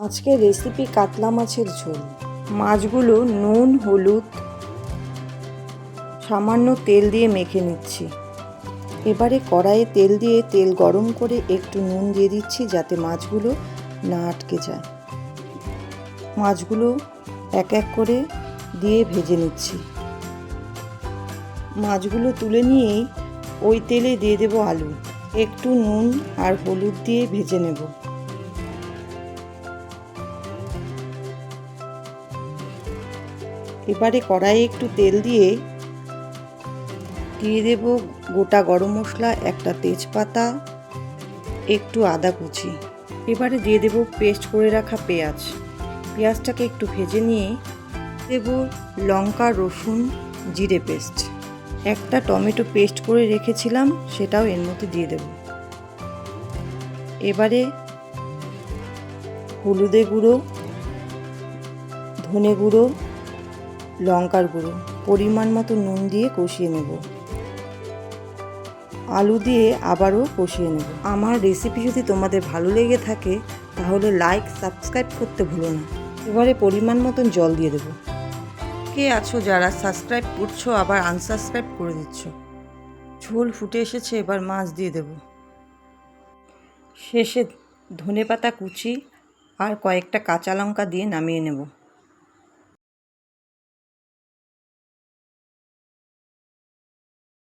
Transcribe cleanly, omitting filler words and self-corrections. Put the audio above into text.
আজকের রেসিপি কাতলা মাছের ঝোল। মাছগুলো নুন, হলুদ, সামান্য তেল দিয়ে মেখে নিচ্ছি। এবারে কড়াইয়ে তেল দিয়ে তেল গরম করে একটু নুন দিয়ে দিচ্ছি যাতে মাছগুলো না আটকে যায়। মাছগুলো এক এক করে দিয়ে ভেজে নিচ্ছি। মাছগুলো তুলে নিয়েই ওই তেলে দিয়ে দেব আলু। একটু নুন আর হলুদ দিয়ে ভেজে নেব। এবারে কড়াইয়ে একটু তেল দিয়ে দেব গোটা গরম মশলা, একটা তেজপাতা, একটু আদা কুচি। এবারে দিয়ে দেব পেস্ট করে রাখা পেঁয়াজ। পেঁয়াজটাকে একটু ভেজে নিয়ে দেব লঙ্কা, রসুন, জিরে পেস্ট। একটা টমেটো পেস্ট করে রেখেছিলাম সেটাও এর মধ্যে দিয়ে দেব। এবারে হলুদের গুঁড়ো, ধনে গুঁড়ো, লঙ্কার গুঁড়ো, পরিমাণ মতো নুন দিয়ে কষিয়ে নেব। আলু দিয়ে আবারও কষিয়ে নেব। আমার রেসিপি যদি তোমাদের ভালো লেগে থাকে তাহলে লাইক, সাবস্ক্রাইব করতে ভুলো না। এবারে পরিমাণ মতন জল দিয়ে দেব। কে আছো যারা সাবস্ক্রাইব করছো আবার আনসাবস্ক্রাইব করে দিচ্ছ। ঝোল ফুটে এসেছে, এবার মাছ দিয়ে দেব। শেষে ধনেপাতা কুচি আর কয়েকটা কাঁচা লঙ্কা দিয়ে নামিয়ে নেব।